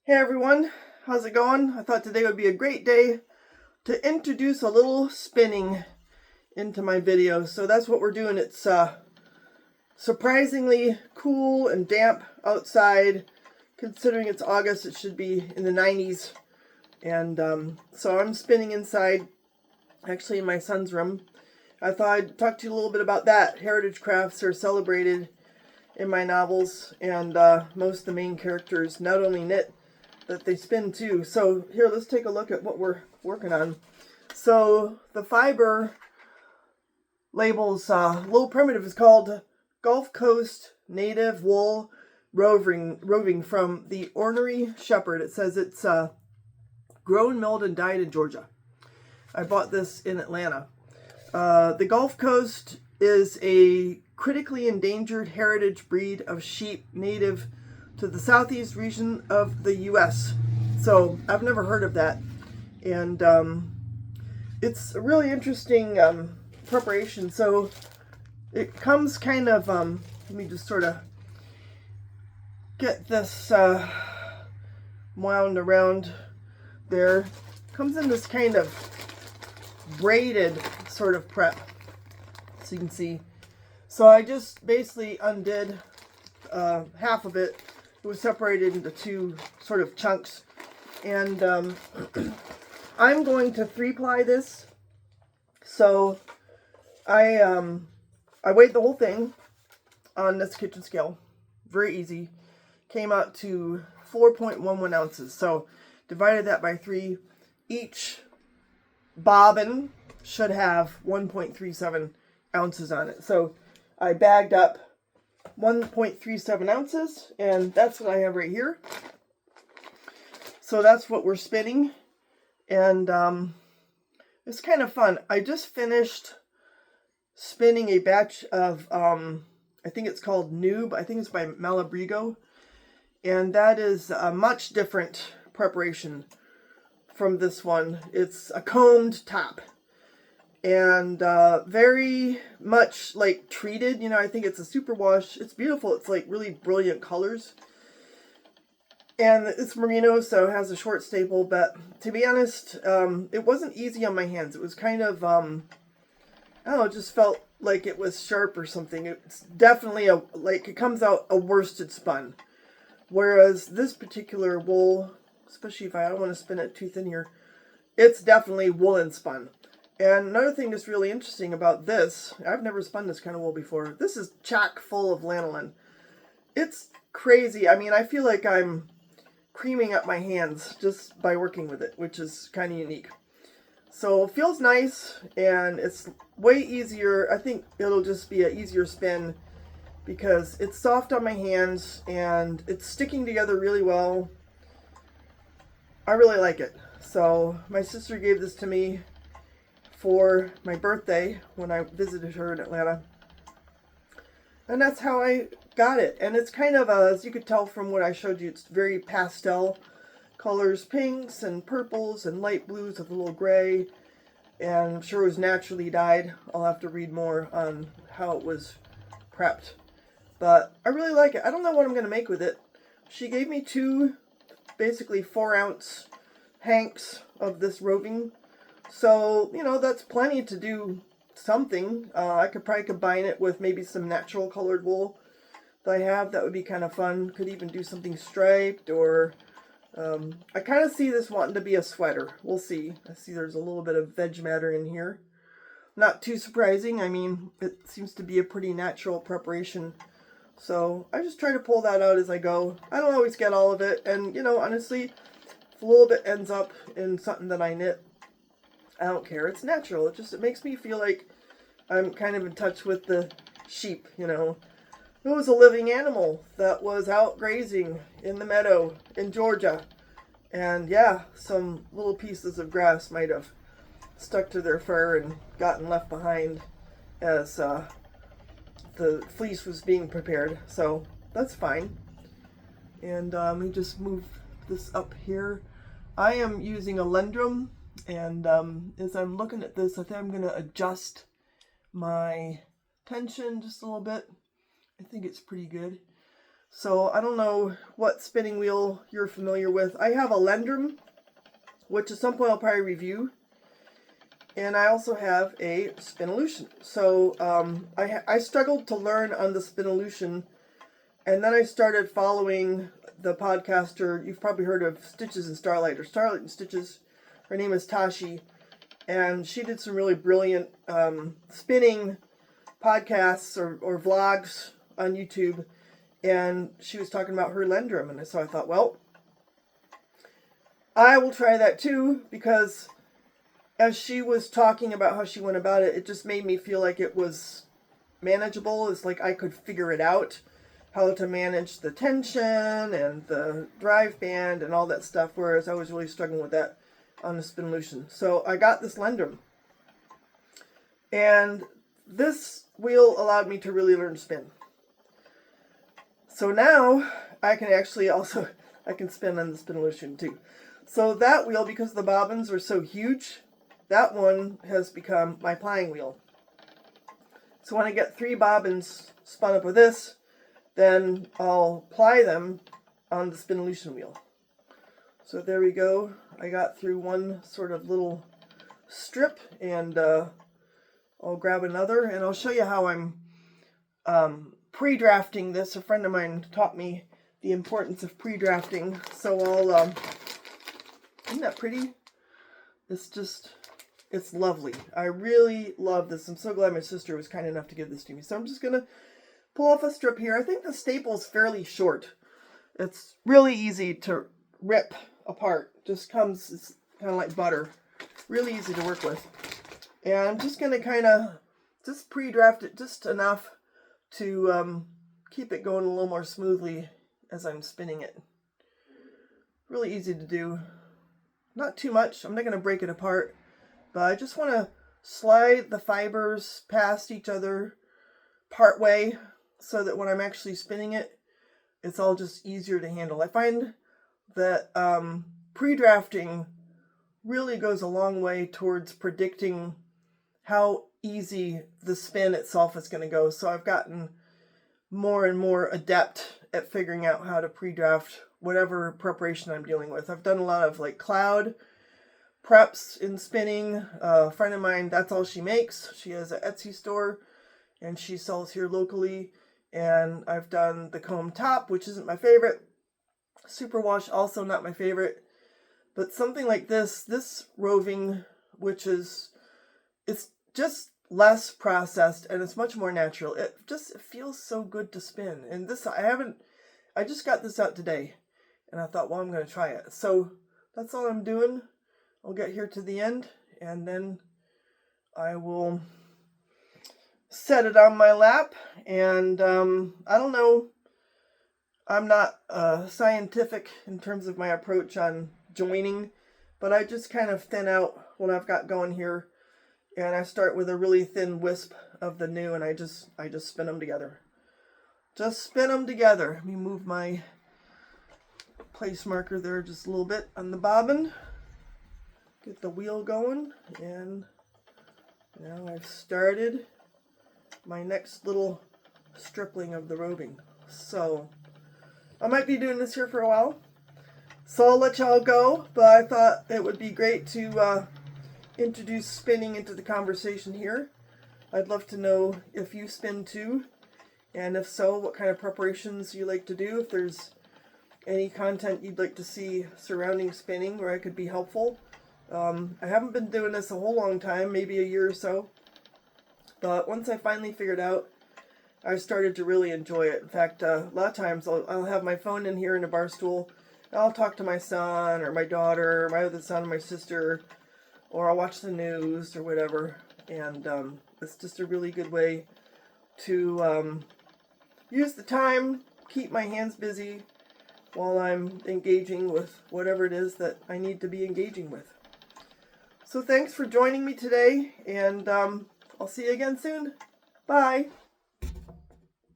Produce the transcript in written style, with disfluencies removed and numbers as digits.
Hey everyone, how's it going? I thought today would be a great day to introduce a little spinning into my video. So that's what we're doing. It's surprisingly cool and damp outside. Considering it's August, it should be in the 90s. And so I'm spinning inside, actually in my son's room. I thought I'd talk to you a little bit about that. Heritage crafts are celebrated in my novels, and most of the main characters not only knit, that they spin too. So here, let's take a look at what we're working on. So the fiber labels little primitive is called Gulf Coast Native Wool Roving from the Ornery Shepherd. It says it's grown, milled, and dyed in Georgia. I bought this in Atlanta. The Gulf Coast is a critically endangered heritage breed of sheep native to the southeast region of the U.S. So I've never heard of that. And it's a really interesting preparation. So it comes kind of, let me just sort of get this wound around there. Comes in this kind of braided sort of prep, so you can see. So I just basically undid half of it. It was separated into two sort of chunks, and I'm going to 3-ply this. So I weighed the whole thing on this kitchen scale, very easy. Came out to 4.11 ounces. So divided that by 3. Each bobbin should have 1.37 ounces on it. So I bagged up 1.37 ounces, and that's what I have right here. So that's what we're spinning, and it's kind of fun. I just finished spinning a batch of, I think it's called Noob. I think it's by Malabrigo, and that is a much different preparation from this one. It's a combed top, and very much like treated. I think it's a superwash. It's beautiful. It's like really brilliant colors, and it's merino, so it has a short staple. But to be honest, it wasn't easy on my hands. It was kind of I don't know, it just felt like it was sharp or something. It's definitely it comes out a worsted spun, whereas this particular wool, especially if I don't want to spin it too thin here, it's definitely woolen spun. And another thing that's really interesting about this, I've never spun this kind of wool before. This is chock full of lanolin. It's crazy. I mean, I feel like I'm creaming up my hands just by working with it, which is kind of unique. So it feels nice, and it's way easier. I think it'll just be an easier spin because it's soft on my hands and it's sticking together really well. I really like it. So my sister gave this to me for my birthday when I visited her in Atlanta, and that's how I got it. And it's kind of as you could tell from what I showed you, it's very pastel colors, pinks and purples and light blues with a little gray, and I'm sure it was naturally dyed. I'll have to read more on how it was prepped, but I really like it. I don't know what I'm going to make with it. She gave me 2 basically 4-ounce hanks of this roving. So, that's plenty to do something. I could probably combine it with maybe some natural colored wool that I have. That would be kind of fun. Could even do something striped, or I kind of see this wanting to be a sweater. We'll see. I see there's a little bit of veg matter in here. Not too surprising. I mean, it seems to be a pretty natural preparation. So I just try to pull that out as I go. I don't always get all of it. And, honestly, if a little bit ends up in something that I knit, I don't care. It's natural. It makes me feel like I'm kind of in touch with the sheep, It was a living animal that was out grazing in the meadow in Georgia. And yeah, some little pieces of grass might have stuck to their fur and gotten left behind as the fleece was being prepared. So that's fine. And let me just move this up here. I am using a Lendrum, and as I'm looking at this, I think I'm going to adjust my tension just a little bit. I think it's pretty good. So I don't know what spinning wheel you're familiar with. I have a Lendrum, which at some point I'll probably review. And I also have a Spinolution. So I struggled to learn on the Spinolution, and then I started following the podcaster. You've probably heard of Stitches and Starlight, or Starlight and Stitches. Her name is Tashi, and she did some really brilliant spinning podcasts or vlogs on YouTube, and she was talking about her Lendrum, and so I thought, well, I will try that too, because as she was talking about how she went about it, it just made me feel like it was manageable. It's like I could figure it out, how to manage the tension and the drive band and all that stuff, whereas I was really struggling with that on the Spinolution. So I got this Lendrum, and this wheel allowed me to really learn to spin. So now I can actually also, I can spin on the Spinolution too. So that wheel, because the bobbins are so huge, that one has become my plying wheel. So when I get 3 bobbins spun up with this, then I'll ply them on the Spinolution wheel. So there we go. I got through one sort of little strip, and I'll grab another, and I'll show you how I'm pre-drafting this. A friend of mine taught me the importance of pre-drafting. So I'll, isn't that pretty? It's lovely. I really love this. I'm so glad my sister was kind enough to give this to me. So I'm just going to pull off a strip here. I think the staple's fairly short. It's really easy to rip apart. Just comes, it's kind of like butter. Really easy to work with. And I'm just going to kind of just pre-draft it just enough to keep it going a little more smoothly as I'm spinning it. Really easy to do. Not too much. I'm not going to break it apart. But I just want to slide the fibers past each other part way so that when I'm actually spinning it, it's all just easier to handle. I find that pre-drafting really goes a long way towards predicting how easy the spin itself is going to go. So I've gotten more and more adept at figuring out how to pre-draft whatever preparation I'm dealing with. I've done a lot of like cloud preps in spinning. A friend of mine, that's all she makes. She has an Etsy store and she sells here locally. And I've done the comb top, which isn't my favorite. Superwash, also not my favorite. But something like this roving, which is, it's just less processed and it's much more natural. It feels so good to spin. And this, I just got this out today and I thought, well, I'm going to try it. So that's all I'm doing. I'll get here to the end, and then I will set it on my lap, and I don't know, I'm not scientific in terms of my approach on joining, but I just kind of thin out what I've got going here, and I start with a really thin wisp of the new, and I just spin them together. Just spin them together. Let me move my place marker there just a little bit on the bobbin. Get the wheel going, and now I've started my next little stripling of the roving. So I might be doing this here for a while, so I'll let y'all go, but I thought it would be great to introduce spinning into the conversation here. I'd love to know if you spin too, and if so, what kind of preparations you like to do, if there's any content you'd like to see surrounding spinning where I could be helpful. I haven't been doing this a whole long time, maybe a year or so, but once I finally figured out, I started to really enjoy it. In fact, a lot of times I'll have my phone in here in a bar stool, and I'll talk to my son or my daughter, or my other son, or my sister, or I'll watch the news or whatever, and it's just a really good way to use the time, keep my hands busy while I'm engaging with whatever it is that I need to be engaging with. So thanks for joining me today, and I'll see you again soon. Bye.